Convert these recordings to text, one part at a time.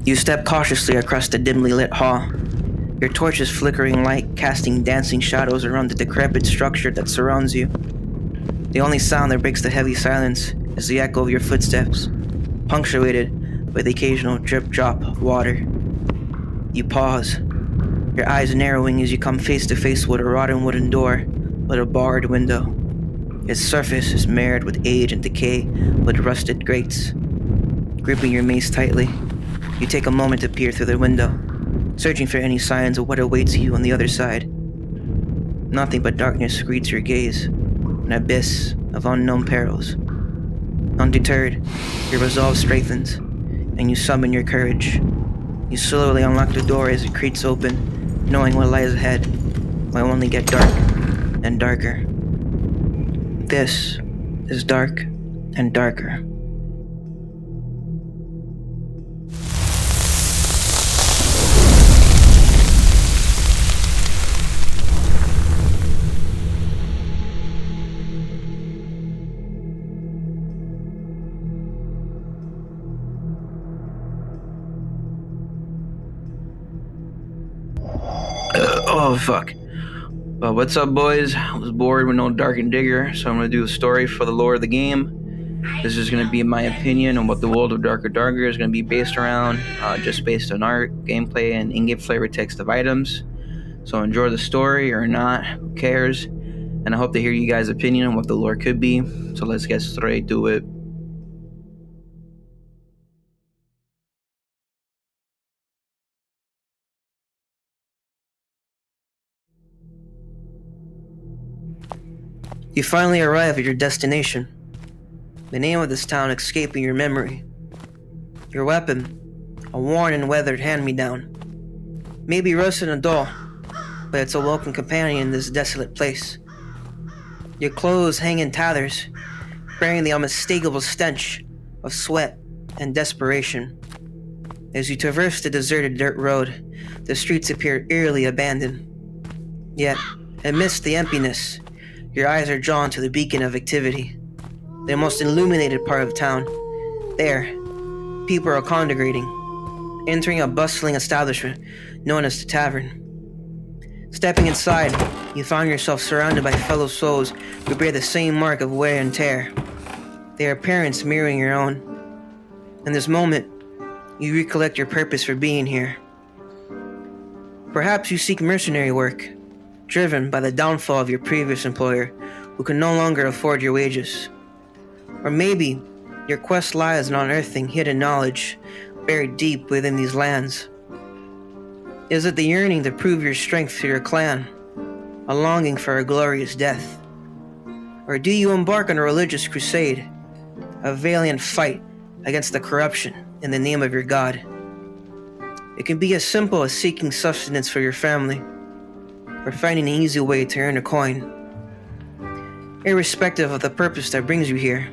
You step cautiously across the dimly lit hall, your torch's flickering light casting dancing shadows around the decrepit structure that surrounds you. The only sound that breaks the heavy silence is the echo of your footsteps, punctuated by the occasional drip-drop of water. You pause, your eyes narrowing as you come face to face with a rotten wooden door with a barred window. Its surface is marred with age and decay with rusted grates. Gripping your mace tightly, you take a moment to peer through the window, searching for any signs of what awaits you on the other side. Nothing but darkness greets your gaze, an abyss of unknown perils. Undeterred, your resolve strengthens, and you summon your courage. You slowly unlock the door as it creaks open, knowing what lies ahead will only get dark and darker. This is Dark and Darker. Oh, fuck. Well, what's up, boys? I was bored with no Dark and Digger, so I'm going to do a story for the lore of the game. This is going to be my opinion on what the world of Dark or Darker is going to be based around, just based on art, gameplay, and in-game flavor text of items. So enjoy the story or not, who cares? And I hope to hear you guys' opinion on what the lore could be, so let's get straight to it. You finally arrive at your destination, the name of this town escaping your memory. Your weapon, a worn and weathered hand-me-down. Maybe rusted and dull, but it's a welcome companion in this desolate place. Your clothes hang in tatters, bearing the unmistakable stench of sweat and desperation. As you traverse the deserted dirt road, the streets appear eerily abandoned. Yet, amidst the emptiness, your eyes are drawn to the beacon of activity, the most illuminated part of town. There, people are congregating, entering a bustling establishment known as the tavern. Stepping inside, you find yourself surrounded by fellow souls who bear the same mark of wear and tear, their appearance mirroring your own. In this moment, you recollect your purpose for being here. Perhaps you seek mercenary work, driven by the downfall of your previous employer, who can no longer afford your wages. Or maybe your quest lies in unearthing hidden knowledge buried deep within these lands. Is it the yearning to prove your strength to your clan, a longing for a glorious death? Or do you embark on a religious crusade, a valiant fight against the corruption in the name of your god? It can be as simple as seeking sustenance for your family, or finding an easy way to earn a coin. Irrespective of the purpose that brings you here,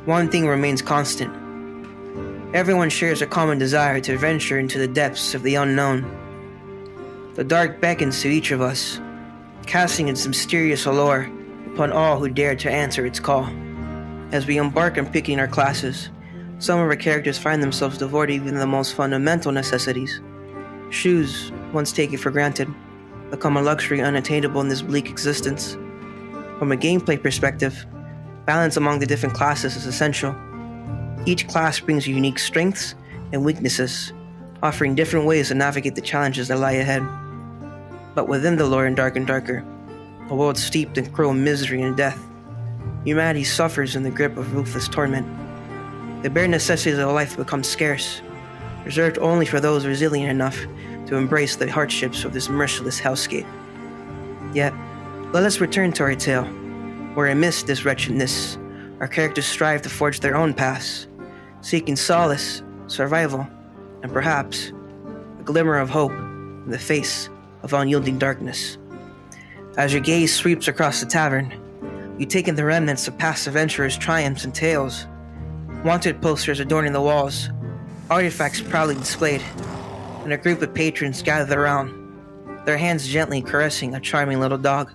one thing remains constant. Everyone shares a common desire to venture into the depths of the unknown. The dark beckons to each of us, casting its mysterious allure upon all who dare to answer its call. As we embark on picking our classes, some of our characters find themselves devoid of even the most fundamental necessities. Shoes, once taken for granted, become a luxury unattainable in this bleak existence. From a gameplay perspective, balance among the different classes is essential. Each class brings unique strengths and weaknesses, offering different ways to navigate the challenges that lie ahead. But within the lore in Dark and Darker, a world steeped in cruel misery and death, humanity suffers in the grip of ruthless torment. The bare necessities of life become scarce, reserved only for those resilient enough to embrace the hardships of this merciless hellscape. Yet, let us return to our tale, where amidst this wretchedness, our characters strive to forge their own paths, seeking solace, survival, and perhaps a glimmer of hope in the face of unyielding darkness. As your gaze sweeps across the tavern, you take in the remnants of past adventurers' triumphs and tales. Wanted posters adorning the walls, artifacts proudly displayed, and a group of patrons gathered around, their hands gently caressing a charming little dog.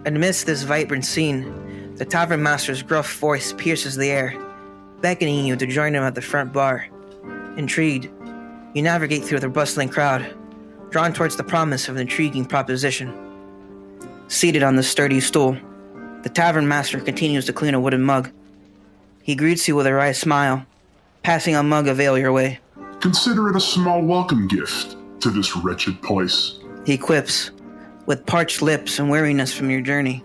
Amidst this vibrant scene, the tavern master's gruff voice pierces the air, beckoning you to join him at the front bar. Intrigued, You navigate through the bustling crowd, drawn towards the promise of an intriguing proposition. Seated on the sturdy stool, the tavern master continues to clean a wooden mug. He greets you with a wry smile, passing a mug of ale your way. Consider it a small welcome gift to this wretched place. He quips, with parched lips and weariness from your journey.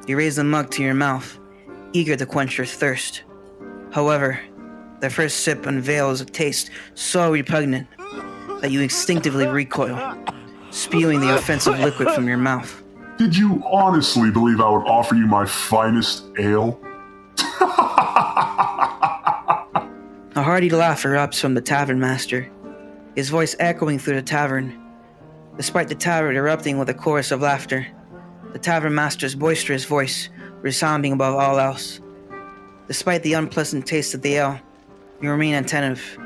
You raise the mug to your mouth, eager to quench your thirst. However, the first sip unveils a taste so repugnant that you instinctively recoil, spewing the offensive liquid from your mouth. Did you honestly believe I would offer you my finest ale? A hearty laugh erupts from the tavern master, his voice echoing through the tavern. Despite the tavern erupting with a chorus of laughter, the tavern master's boisterous voice resounding above all else. Despite the unpleasant taste of the ale, you remain attentive,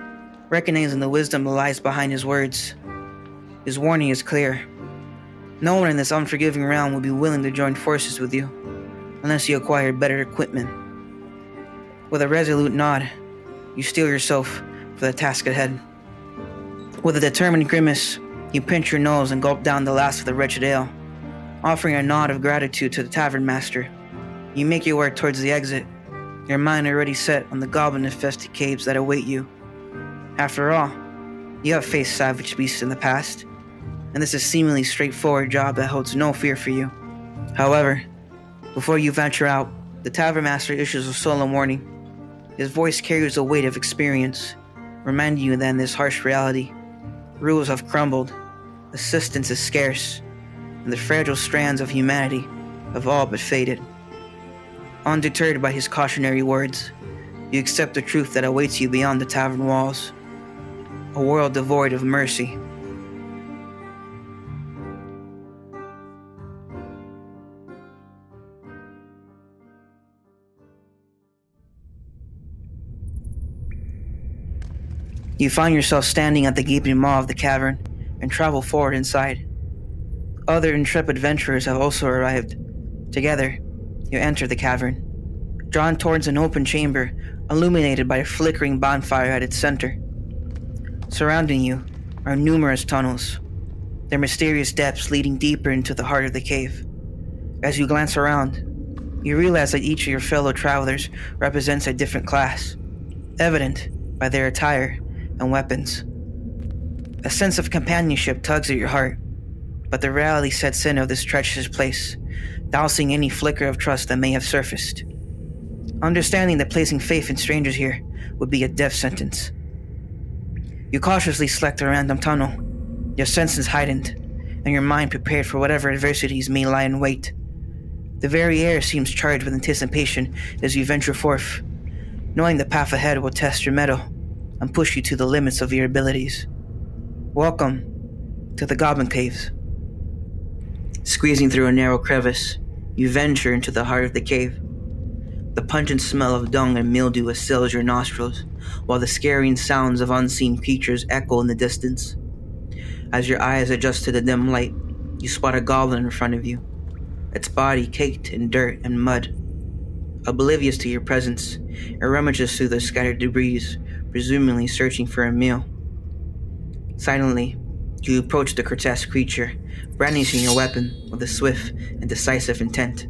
recognizing the wisdom that lies behind his words. His warning is clear. No one in this unforgiving realm will be willing to join forces with you, unless you acquire better equipment. With a resolute nod, you steel yourself for the task ahead. With a determined grimace, you pinch your nose and gulp down the last of the wretched ale, offering a nod of gratitude to the tavern master. You make your way towards the exit, your mind already set on the goblin-infested caves that await you. After all, you have faced savage beasts in the past, and this is a seemingly straightforward job that holds no fear for you. However, before you venture out, the tavern master issues a solemn warning. His voice carries the weight of experience, reminding you that in this harsh reality, rules have crumbled, assistance is scarce, and the fragile strands of humanity have all but faded. Undeterred by his cautionary words, you accept the truth that awaits you beyond the tavern walls, a world devoid of mercy. You find yourself standing at the gaping maw of the cavern and travel forward inside. Other intrepid adventurers have also arrived. Together, you enter the cavern, drawn towards an open chamber illuminated by a flickering bonfire at its center. Surrounding you are numerous tunnels, their mysterious depths leading deeper into the heart of the cave. As you glance around, you realize that each of your fellow travelers represents a different class, evident by their attire and weapons. A sense of companionship tugs at your heart, but the reality sets in of this treacherous place, dousing any flicker of trust that may have surfaced. Understanding that placing faith in strangers here would be a death sentence. You cautiously select a random tunnel, your senses heightened, and your mind prepared for whatever adversities may lie in wait. The very air seems charged with anticipation as you venture forth, knowing the path ahead will test your mettle and push you to the limits of your abilities. Welcome to the Goblin Caves. Squeezing through a narrow crevice, you venture into the heart of the cave. The pungent smell of dung and mildew assails your nostrils, while the scaring sounds of unseen creatures echo in the distance. As your eyes adjust to the dim light, you spot a goblin in front of you, its body caked in dirt and mud. Oblivious to your presence, it rummages through the scattered debris, presumably searching for a meal. Silently, you approach the grotesque creature, brandishing your weapon with a swift and decisive intent.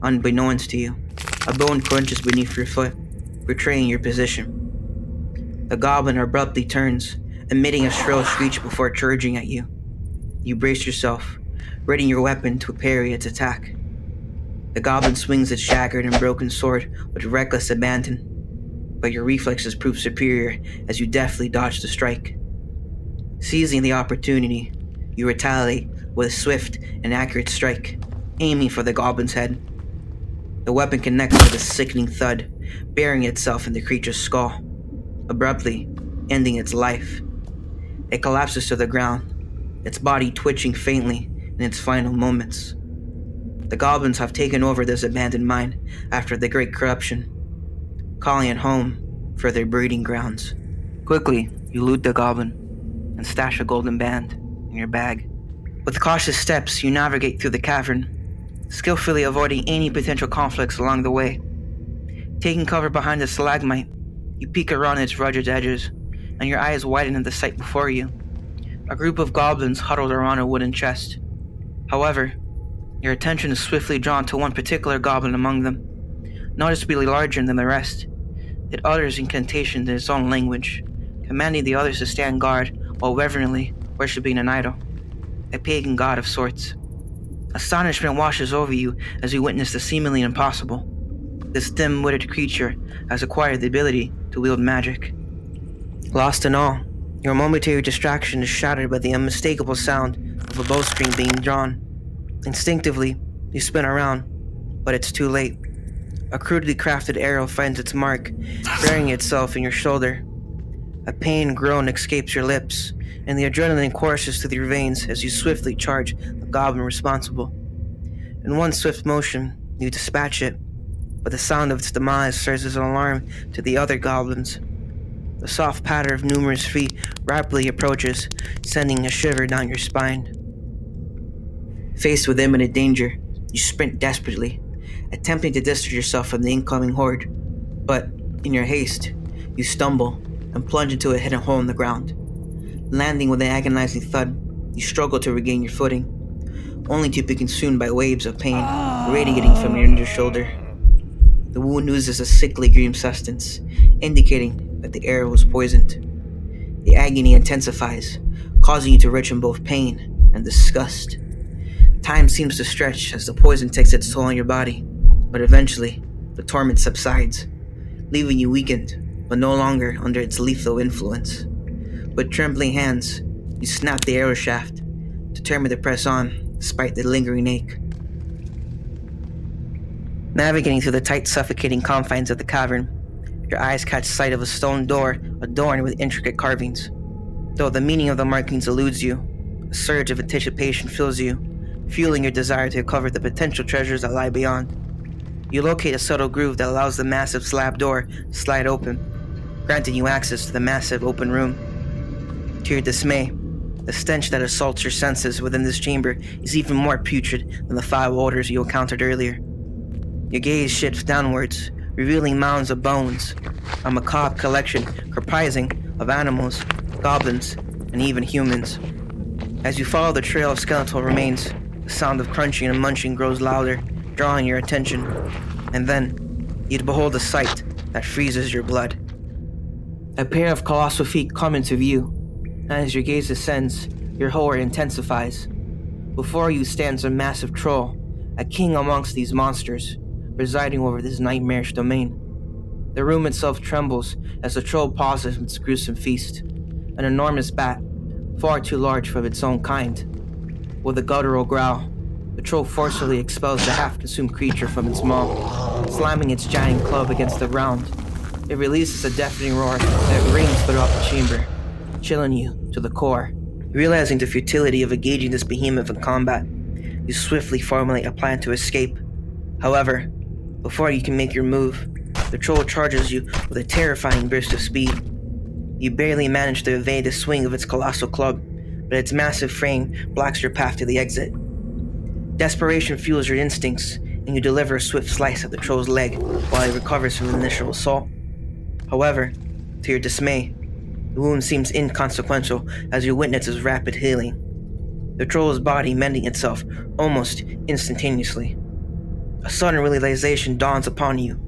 Unbeknownst to you, a bone crunches beneath your foot, betraying your position. The goblin abruptly turns, emitting a shrill screech before charging at you. You brace yourself, readying your weapon to parry its attack. The goblin swings its shattered and broken sword with reckless abandon, but your reflexes prove superior as you deftly dodge the strike. Seizing the opportunity, you retaliate with a swift and accurate strike, aiming for the goblin's head. The weapon connects with a sickening thud, burying itself in the creature's skull, abruptly ending its life. It collapses to the ground, its body twitching faintly in its final moments. The goblins have taken over this abandoned mine after the Great Corruption, calling it home for their breeding grounds. Quickly, you loot the goblin and stash a golden band in your bag. With cautious steps, you navigate through the cavern, skillfully avoiding any potential conflicts along the way. Taking cover behind the stalagmite, you peek around its rugged edges and your eyes widen at the sight before you. A group of goblins huddled around a wooden chest. However, your attention is swiftly drawn to one particular goblin among them. Noticeably larger than the rest, it utters incantations in its own language, commanding the others to stand guard while reverently worshipping an idol, a pagan god of sorts. Astonishment washes over you as you witness the seemingly impossible. This dim-witted creature has acquired the ability to wield magic. Lost in awe, your momentary distraction is shattered by the unmistakable sound of a bowstring being drawn. Instinctively, you spin around, but it's too late. A crudely crafted arrow finds its mark, burying itself in your shoulder. A pained groan escapes your lips, and the adrenaline courses through your veins as you swiftly charge the goblin responsible. In one swift motion, you dispatch it, but the sound of its demise serves as an alarm to the other goblins. The soft patter of numerous feet rapidly approaches, sending a shiver down your spine. Faced with imminent danger, you sprint desperately, attempting to distance yourself from the incoming horde. But, in your haste, you stumble and plunge into a hidden hole in the ground. Landing with an agonizing thud, you struggle to regain your footing, only to be consumed by waves of pain radiating from your injured shoulder. The wound oozes a sickly green substance, indicating that the arrow was poisoned. The agony intensifies, causing you to retch in both pain and disgust. Time seems to stretch as the poison takes its toll on your body, but eventually, the torment subsides, leaving you weakened, but no longer under its lethal influence. With trembling hands, you snap the arrow shaft, determined to press on despite the lingering ache. Navigating through the tight, suffocating confines of the cavern, your eyes catch sight of a stone door adorned with intricate carvings. Though the meaning of the markings eludes you, a surge of anticipation fills you, fueling your desire to uncover the potential treasures that lie beyond. You locate a subtle groove that allows the massive slab door to slide open, granting you access to the massive open room. To your dismay, the stench that assaults your senses within this chamber is even more putrid than the foul odors you encountered earlier. Your gaze shifts downwards, revealing mounds of bones, a macabre collection comprising of animals, goblins, and even humans. As you follow the trail of skeletal remains, the sound of crunching and munching grows louder, drawing your attention, and then you behold a sight that freezes your blood. A pair of colossal feet come into view, and as your gaze ascends, your horror intensifies. Before you stands a massive troll, a king amongst these monsters, presiding over this nightmarish domain. The room itself trembles as the troll pauses in its gruesome feast. An enormous bat, far too large for its own kind. With a guttural growl, the troll forcefully expels the half-consumed creature from its maw, slamming its giant club against the ground. It releases a deafening roar that rings throughout the chamber, chilling you to the core. Realizing the futility of engaging this behemoth in combat, you swiftly formulate a plan to escape. However, before you can make your move, the troll charges you with a terrifying burst of speed. You barely manage to evade the swing of its colossal club, but its massive frame blocks your path to the exit. Desperation fuels your instincts, and you deliver a swift slice of the troll's leg while it recovers from the initial assault. However, to your dismay, the wound seems inconsequential as you witness its rapid healing, the troll's body mending itself almost instantaneously. A sudden realization dawns upon you,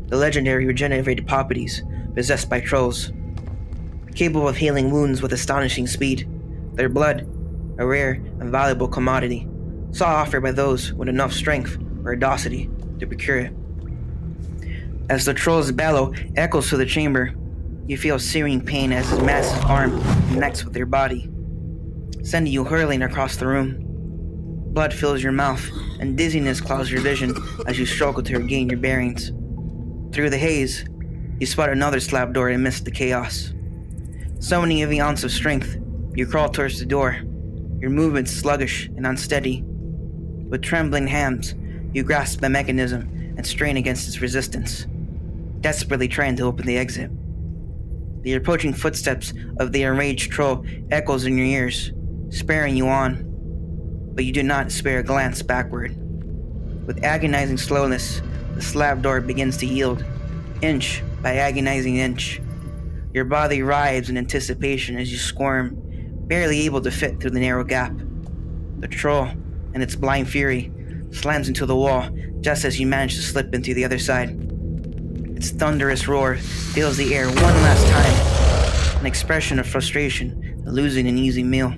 the legendary regenerated properties possessed by trolls. Capable of healing wounds with astonishing speed, their blood, a rare and valuable commodity, sought after by those with enough strength or audacity to procure it. As the troll's bellow echoes through the chamber, you feel searing pain as his massive arm connects with your body, sending you hurling across the room. Blood fills your mouth, and dizziness clouds your vision as you struggle to regain your bearings. Through the haze, you spot another slab door amidst the chaos. Summoning every ounce of strength, you crawl towards the door, your movements sluggish and unsteady. With trembling hands, you grasp the mechanism and strain against its resistance, desperately trying to open the exit. The approaching footsteps of the enraged troll echoes in your ears, spurring you on, but you do not spare a glance backward. With agonizing slowness, the slab door begins to yield, inch by agonizing inch. Your body writhes in anticipation as you squirm, barely able to fit through the narrow gap. The troll, in its blind fury, slams into the wall just as you manage to slip in through the other side. Its thunderous roar fills the air one last time, an expression of frustration at losing an easy meal.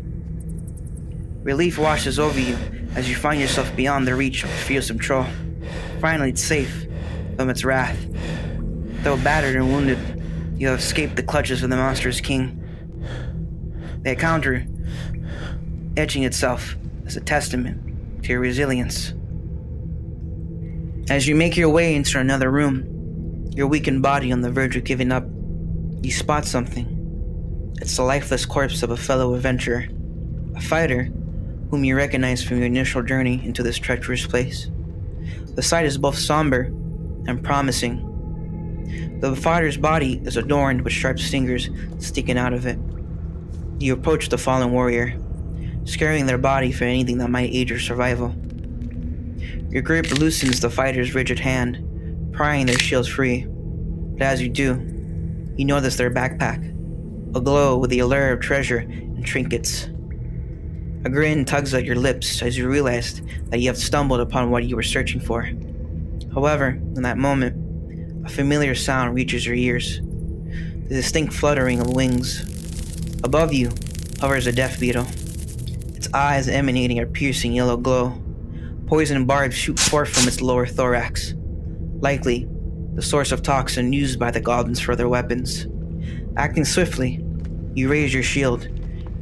Relief washes over you as you find yourself beyond the reach of the fearsome troll. Finally, it's safe from its wrath. Though battered and wounded, you have escaped the clutches of the monster's king. The encounter etching itself as a testament to your resilience. As you make your way into another room, your weakened body on the verge of giving up, you spot something. It's the lifeless corpse of a fellow adventurer, a fighter whom you recognize from your initial journey into this treacherous place. The sight is both somber and promising. The fighter's body is adorned with sharp stingers sticking out of it. You approach the fallen warrior, scaring their body for anything that might aid your survival. Your grip loosens the fighter's rigid hand, prying their shields free. But as you do, you notice their backpack, aglow with the allure of treasure and trinkets. A grin tugs at your lips as you realize that you have stumbled upon what you were searching for. However, in that moment, a familiar sound reaches your ears, the distinct fluttering of wings. Above you hovers a death beetle, its eyes emanating a piercing yellow glow. Poison barbs shoot forth from its lower thorax, likely the source of toxin used by the goblins for their weapons. Acting swiftly, you raise your shield,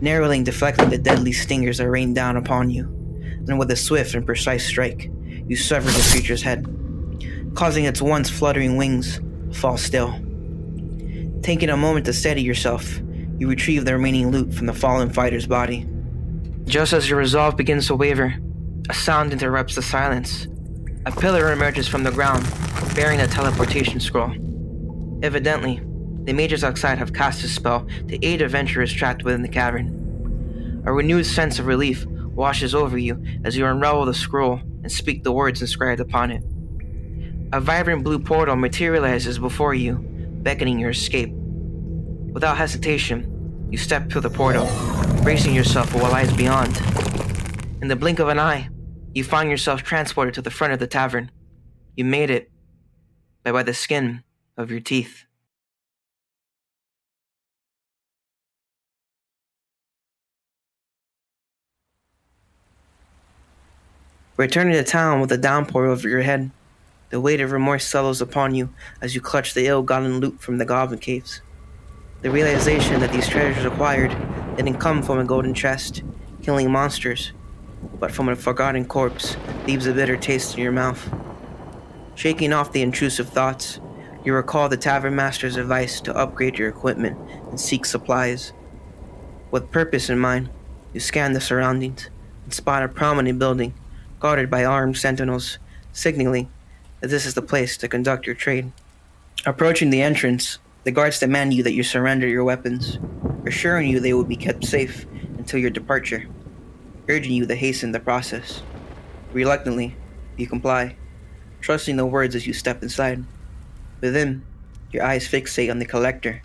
narrowly deflecting the deadly stingers that rain down upon you, and with a swift and precise strike, you sever the creature's head, causing its once fluttering wings to fall still. Taking a moment to steady yourself, you retrieve the remaining loot from the fallen fighter's body. Just as your resolve begins to waver, a sound interrupts the silence. A pillar emerges from the ground, bearing a teleportation scroll. Evidently, the mages outside have cast a spell to aid adventurers trapped within the cavern. A renewed sense of relief washes over you as you unravel the scroll and speak the words inscribed upon it. A vibrant blue portal materializes before you, beckoning your escape. Without hesitation, you step through the portal, bracing yourself for what lies beyond. In the blink of an eye, you find yourself transported to the front of the tavern. You made it, by the skin of your teeth. Returning to town with a downpour over your head, the weight of remorse settles upon you as you clutch the ill-gotten loot from the goblin caves. The realization that these treasures acquired didn't come from a golden chest, killing monsters, but from a forgotten corpse leaves a bitter taste in your mouth. Shaking off the intrusive thoughts, you recall the tavern master's advice to upgrade your equipment and seek supplies. With purpose in mind, you scan the surroundings and spot a prominent building guarded by armed sentinels, signaling that this is the place to conduct your trade. Approaching the entrance, the guards demand that you surrender your weapons, assuring you they will be kept safe until your departure, urging you to hasten the process. Reluctantly, you comply, trusting the words as you step inside. Within, your eyes fixate on the collector,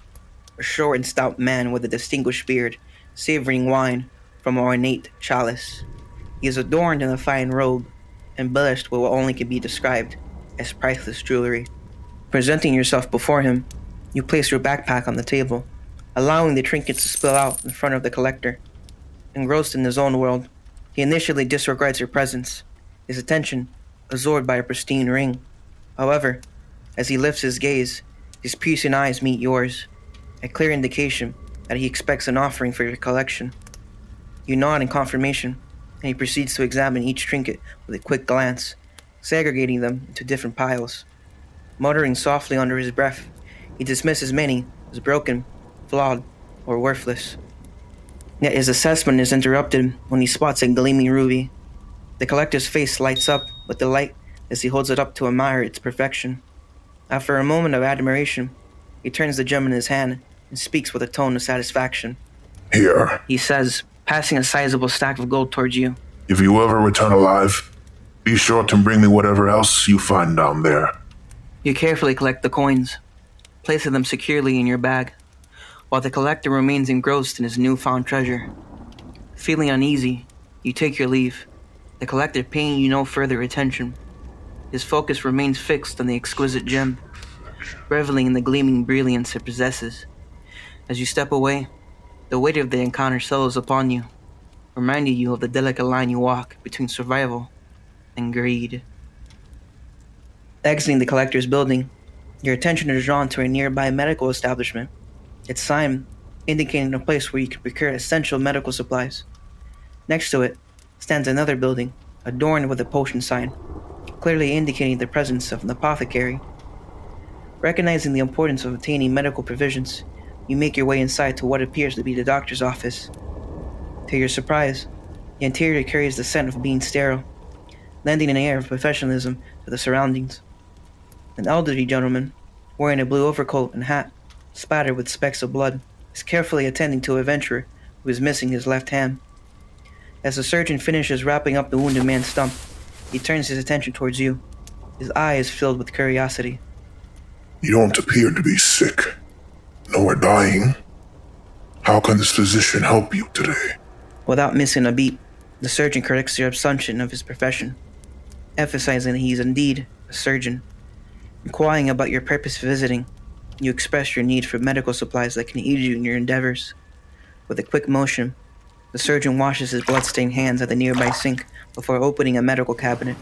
a short and stout man with a distinguished beard, savoring wine from an ornate chalice. He is adorned in a fine robe, embellished with what only can be described as priceless jewelry. Presenting yourself before him, you place your backpack on the table, allowing the trinkets to spill out in front of the collector. Engrossed in his own world, he initially disregards your presence, his attention absorbed by a pristine ring. However, as he lifts his gaze, his piercing eyes meet yours, a clear indication that he expects an offering for your collection. You nod in confirmation, and he proceeds to examine each trinket with a quick glance, segregating them into different piles. Muttering softly under his breath, he dismisses many as broken, flawed, or worthless. Yet his assessment is interrupted when he spots a gleaming ruby. The collector's face lights up with delight as he holds it up to admire its perfection. After a moment of admiration, he turns the gem in his hand and speaks with a tone of satisfaction. Here, He says, passing a sizable stack of gold towards you. if you ever return alive, be sure to bring me whatever else you find down there. You carefully collect the coins, placing them securely in your bag. while the collector remains engrossed in his newfound treasure. Feeling uneasy, you take your leave, the collector paying you no further attention. His focus remains fixed on the exquisite gem, reveling in the gleaming brilliance it possesses. As you step away, the weight of the encounter settles upon you, reminding you of the delicate line you walk between survival and greed. Exiting the collector's building, your attention is drawn to a nearby medical establishment. Its sign indicating a place where you can procure essential medical supplies. Next to it stands another building, adorned with a potion sign, clearly indicating the presence of an apothecary. Recognizing the importance of obtaining medical provisions, you make your way inside to what appears to be the doctor's office. To your surprise, the interior carries the scent of being sterile, lending an air of professionalism to the surroundings. An elderly gentleman, wearing a blue overcoat and hat, spattered with specks of blood, is carefully attending to a venturer who is missing his left hand. As the surgeon finishes wrapping up the wounded man's stump, he turns his attention towards you, his eyes filled with curiosity. You don't appear to be sick, nor dying. How can this physician help you today? Without missing a beat, the surgeon corrects your assumption of his profession, emphasizing that he is indeed a surgeon. Inquiring about your purpose for visiting, you express your need for medical supplies that can aid you in your endeavors. With a quick motion, the surgeon washes his blood-stained hands at the nearby sink before opening a medical cabinet,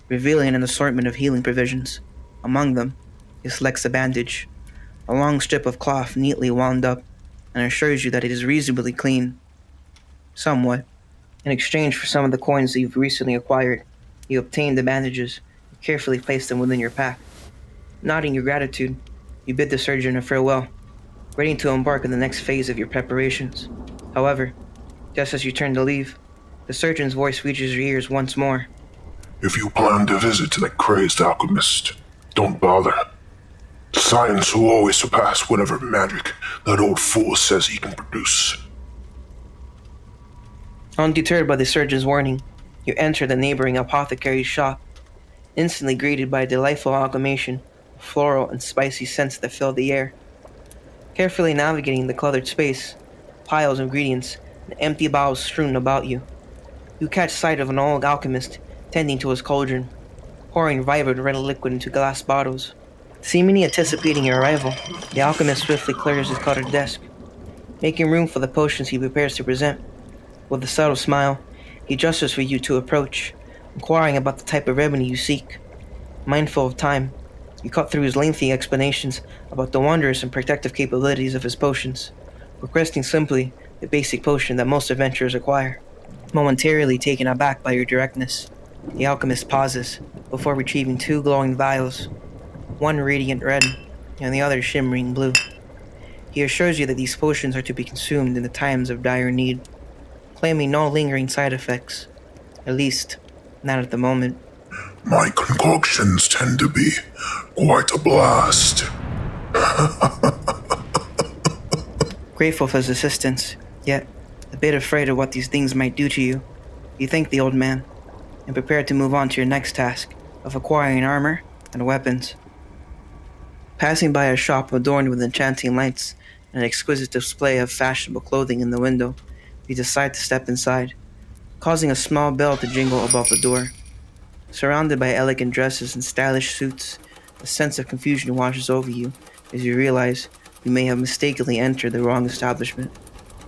revealing an assortment of healing provisions. Among them, he selects a bandage, a long strip of cloth neatly wound up, and assures you that it is reasonably clean. Somewhat. In exchange for some of the coins that you've recently acquired, you obtain the bandages and carefully place them within your pack. Nodding your gratitude, you bid the surgeon a farewell, ready to embark on the next phase of your preparations. However, just as you turn to leave, the surgeon's voice reaches your ears once more. If you plan to visit that crazed alchemist, don't bother. Science will always surpass whatever magic that old fool says he can produce. Undeterred by the surgeon's warning, you enter the neighboring apothecary's shop, instantly greeted by a delightful amalgamation of floral and spicy scents that fill the air. Carefully navigating the cluttered space, piles of ingredients, and empty bottles strewn about you, you catch sight of an old alchemist tending to his cauldron, pouring vibrant red liquid into glass bottles. Seemingly anticipating your arrival, the alchemist swiftly clears his cluttered desk, making room for the potions he prepares to present. With a subtle smile, he gestures for you to approach, inquiring about the type of remedy you seek. Mindful of time, you cut through his lengthy explanations about the wondrous and protective capabilities of his potions, requesting simply the basic potion that most adventurers acquire. Momentarily taken aback by your directness, the alchemist pauses before retrieving two glowing vials, one radiant red and the other shimmering blue. He assures you that these potions are to be consumed in the times of dire need, claiming no lingering side effects, at least not at the moment. My concoctions tend to be quite a blast. Grateful for his assistance, yet a bit afraid of what these things might do to you, you thank the old man and prepare to move on to your next task of acquiring armor and weapons. Passing by a shop adorned with enchanting lights and an exquisite display of fashionable clothing in the window, you decide to step inside, causing a small bell to jingle above the door. Surrounded by elegant dresses and stylish suits, a sense of confusion washes over you as you realize you may have mistakenly entered the wrong establishment.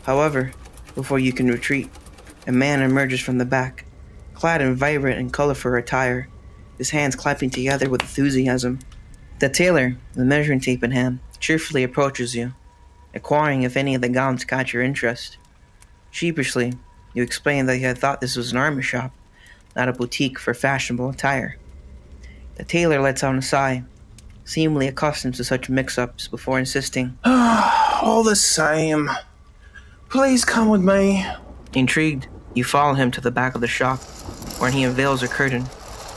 However, before you can retreat, a man emerges from the back, clad in vibrant and colorful attire, his hands clapping together with enthusiasm. The tailor, with measuring tape in hand, cheerfully approaches you, inquiring if any of the gowns caught your interest. Sheepishly, you explain that you had thought this was an armor shop, not a boutique for fashionable attire. The tailor lets out a sigh, seemingly accustomed to such mix-ups, before insisting, All the same, please come with me. Intrigued, you follow him to the back of the shop, where he unveils a curtain,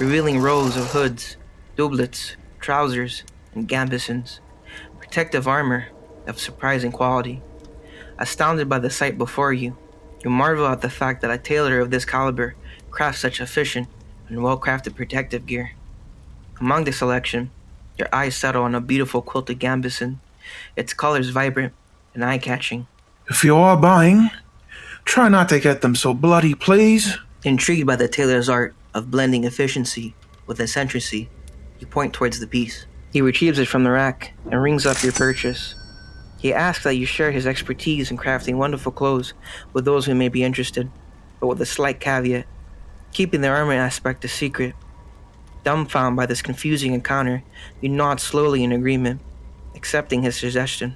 revealing rows of hoods, doublets, trousers, and gambesons, protective armor of surprising quality. Astounded by the sight before you, you marvel at the fact that a tailor of this caliber crafts such efficient and well-crafted protective gear. Among the selection, your eyes settle on a beautiful quilted gambeson, its colors vibrant, and eye-catching. If you are buying, try not to get them so bloody, please. Intrigued by the tailor's art of blending efficiency with eccentricity, you point towards the piece. He retrieves it from the rack and rings up your purchase. He asks that you share his expertise in crafting wonderful clothes with those who may be interested, but with a slight caveat, keeping the armor aspect a secret. Dumbfounded by this confusing encounter, you nod slowly in agreement, accepting his suggestion.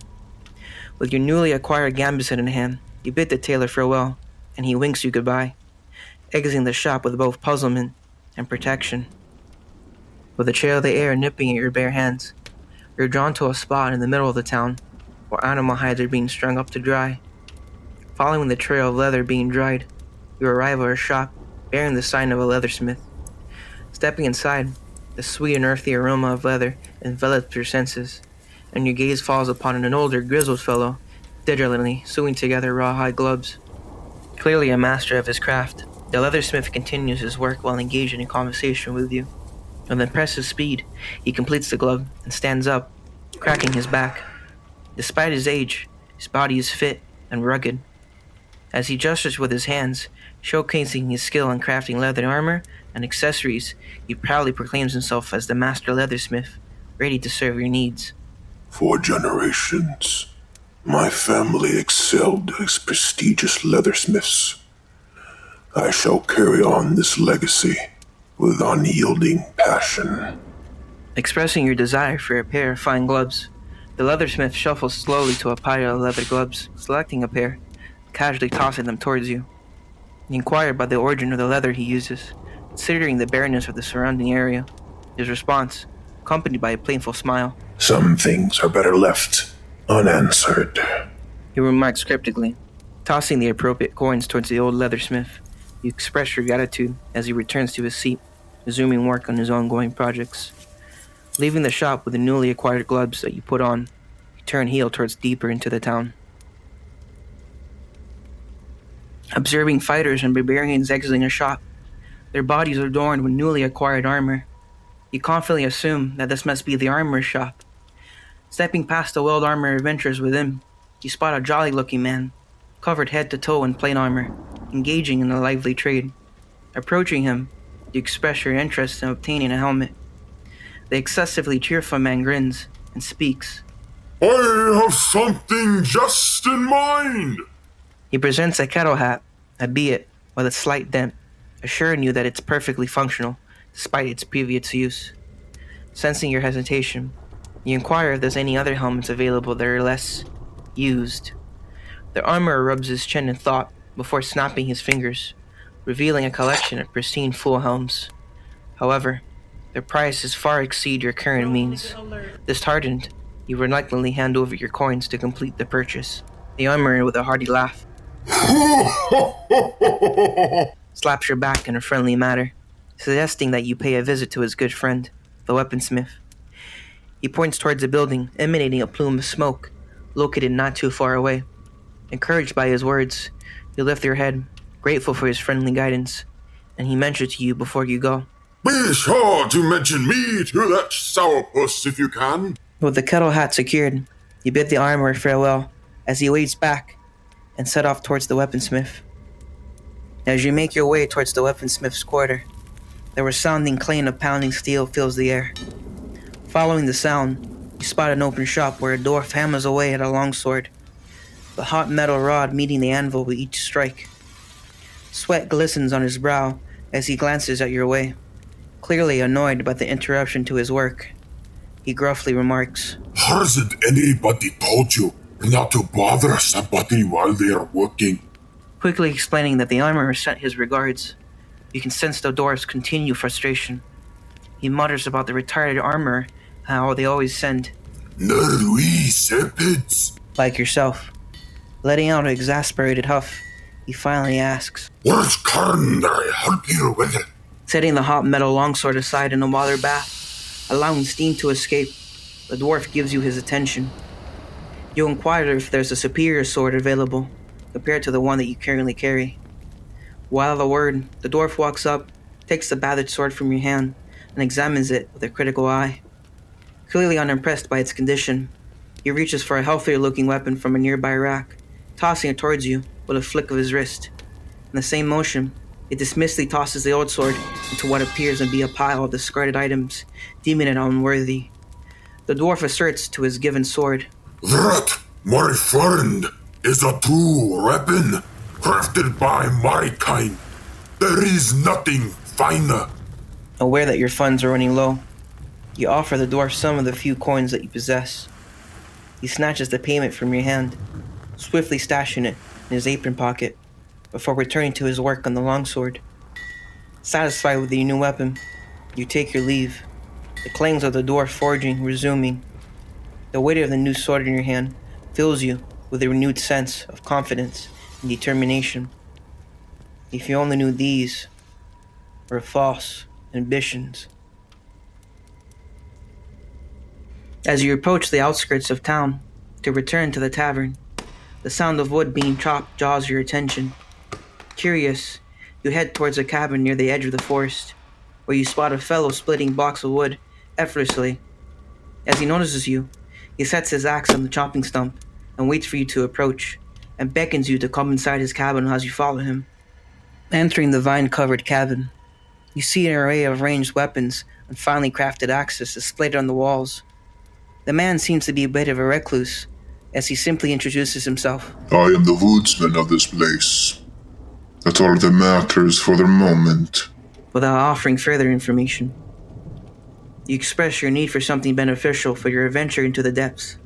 With your newly acquired gambeset in hand, you bid the tailor farewell, and he winks you goodbye, exiting the shop with both puzzlement and protection. With a trail of the air nipping at your bare hands, you're drawn to a spot in the middle of the town, where animal hides are being strung up to dry. Following the trail of leather being dried, you arrive at a shop bearing the sign of a leathersmith. Stepping inside, the sweet and earthy aroma of leather envelops your senses, and your gaze falls upon an older, grizzled fellow, diligently sewing together rawhide gloves. Clearly a master of his craft, the leathersmith continues his work while engaging in conversation with you. With impressive speed, he completes the glove and stands up, cracking his back. Despite his age, his body is fit and rugged. As he gestures with his hands, showcasing his skill in crafting leather armor and accessories, he proudly proclaims himself as the master leathersmith, ready to serve your needs. For generations, my family excelled as prestigious leathersmiths. I shall carry on this legacy with unyielding passion. Expressing your desire for a pair of fine gloves, the leathersmith shuffles slowly to a pile of leather gloves, selecting a pair, casually tossing them towards you. You inquire about the origin of the leather he uses, considering the bareness of the surrounding area. His response, accompanied by a plaintive smile. Some things are better left unanswered. He remarks cryptically, tossing the appropriate coins towards the old leathersmith. You express your gratitude as he returns to his seat, resuming work on his ongoing projects. Leaving the shop with the newly acquired gloves that you put on, you turn heel towards deeper into the town. Observing fighters and barbarians exiting a shop, their bodies adorned with newly acquired armor, you confidently assume that this must be the armorer's shop. Stepping past the well-armored adventurers within, you spot a jolly-looking man, covered head to toe in plate armor, engaging in a lively trade. Approaching him, you express your interest in obtaining a helmet. The excessively cheerful man grins and speaks. I have something just in mind! He presents a kettle hat, albeit with a slight dent, assuring you that it's perfectly functional, despite its previous use. Sensing your hesitation, you inquire if there's any other helmets available that are less used. The armorer rubs his chin in thought before snapping his fingers, revealing a collection of pristine full helms. However, their prices far exceed your current means. Disheartened, you reluctantly hand over your coins to complete the purchase. The armorer, with a hearty laugh, slaps your back in a friendly manner, suggesting that you pay a visit to his good friend, the weaponsmith. He points towards a building emanating a plume of smoke, located not too far away. Encouraged by his words, you lift your head, grateful for his friendly guidance, and he mentions to you before you go. Be sure to mention me to that sourpuss if you can. With the kettle hat secured, you bid the armorer farewell as he waits back and set off towards the weaponsmith. As you make your way towards the weaponsmith's quarter, the resounding clang of pounding steel fills the air. Following the sound, you spot an open shop where a dwarf hammers away at a longsword, the hot metal rod meeting the anvil with each strike. Sweat glistens on his brow as he glances at your way, clearly annoyed by the interruption to his work. He gruffly remarks, Hasn't anybody told you not to bother somebody while they are working? quickly explaining that the armorer sent his regards. You can sense the dwarf's continued frustration. He mutters about the retired armorer, how they always send, Nerui serpents. like yourself. Letting out an exasperated huff, he finally asks, What can I help you with? setting the hot metal longsword aside in a water bath, allowing steam to escape. The dwarf gives you his attention. You inquire if there's a superior sword available, compared to the one that you currently carry. Without a word, the dwarf walks up, takes the battered sword from your hand, and examines it with a critical eye. Clearly unimpressed by its condition, He reaches for a healthier looking weapon from a nearby rack, tossing it towards you with a flick of his wrist. In the same motion, he dismissively tosses the old sword into what appears to be a pile of discarded items, deeming it unworthy. The dwarf asserts to his given sword, That, my friend, is a true weapon, crafted by my kind. There is nothing finer. Aware that your funds are running low, you offer the dwarf some of the few coins that you possess. He snatches the payment from your hand, swiftly stashing it in his apron pocket, before returning to his work on the longsword. Satisfied with the new weapon, you take your leave, the clangs of the dwarf forging resuming. The weight of the new sword in your hand fills you with a renewed sense of confidence and determination. If you only knew these were false ambitions. As you approach the outskirts of town to return to the tavern, the sound of wood being chopped draws your attention. Curious, you head towards a cabin near the edge of the forest, where you spot a fellow splitting blocks of wood effortlessly. As he notices you, he sets his axe on the chopping stump and waits for you to approach, and beckons you to come inside his cabin as you follow him. Entering the vine-covered cabin, you see an array of ranged weapons and finely crafted axes displayed on the walls. The man seems to be a bit of a recluse, as he simply introduces himself. I am the woodsman of this place. That's all that matters for the moment. Without offering further information, you express your need for something beneficial for your adventure into the depths.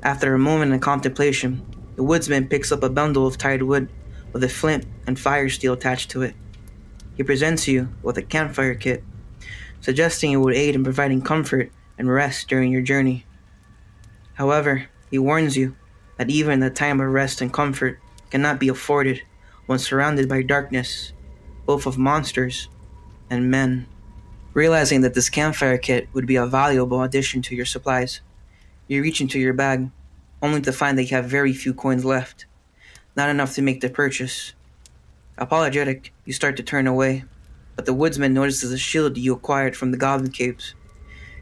After a moment of contemplation, the woodsman picks up a bundle of tied wood with a flint and fire steel attached to it. He presents you with a campfire kit, suggesting it would aid in providing comfort and rest during your journey. However, he warns you that even the time of rest and comfort cannot be afforded when surrounded by darkness, both of monsters and men. Realizing that this campfire kit would be a valuable addition to your supplies, you reach into your bag, only to find that you have very few coins left, not enough to make the purchase. Apologetic, you start to turn away, but the woodsman notices a shield you acquired from the goblin caves.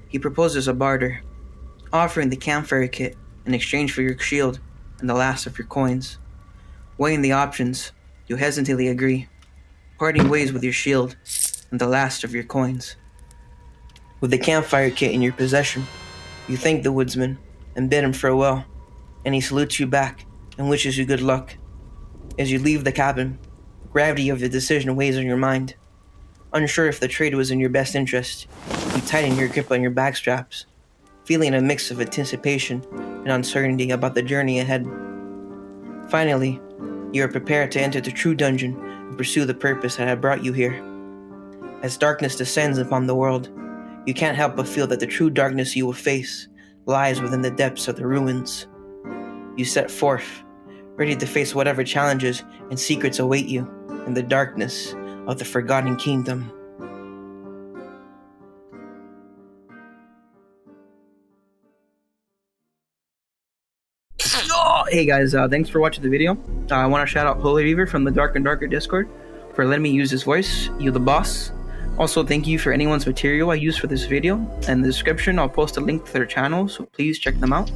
He proposes a barter, offering the campfire kit in exchange for your shield and the last of your coins. Weighing the options, you hesitantly agree, parting ways with your shield and the last of your coins. With the campfire kit in your possession, you thank the woodsman and bid him farewell, and he salutes you back and wishes you good luck. As you leave the cabin, the gravity of the decision weighs on your mind. Unsure if the trade was in your best interest, you tighten your grip on your bag straps, feeling a mix of anticipation and uncertainty about the journey ahead. Finally, you are prepared to enter the true dungeon and pursue the purpose that had brought you here. As darkness descends upon the world, you can't help but feel that the true darkness you will face lies within the depths of the ruins. You set forth, ready to face whatever challenges and secrets await you in the darkness of the Forgotten Kingdom. Hey guys, thanks for watching the video. I want to shout out Holy Reaver from the Dark and Darker Discord for letting me use his voice. You're the boss. Also, thank you for anyone's material I used for this video. In the description, I'll post a link to their channel, so please check them out.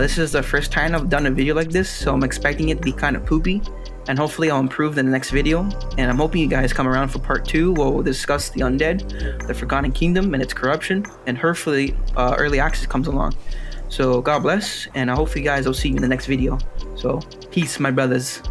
This is the first time I've done a video like this, so I'm expecting it to be kind of poopy, and hopefully I'll improve in the next video. And I'm hoping you guys come around for part 2, where we'll discuss the undead, the Forgotten Kingdom, and its corruption, and hopefully early access comes along. So God bless, and I hope you guys will see you in the next video. So peace, my brothers.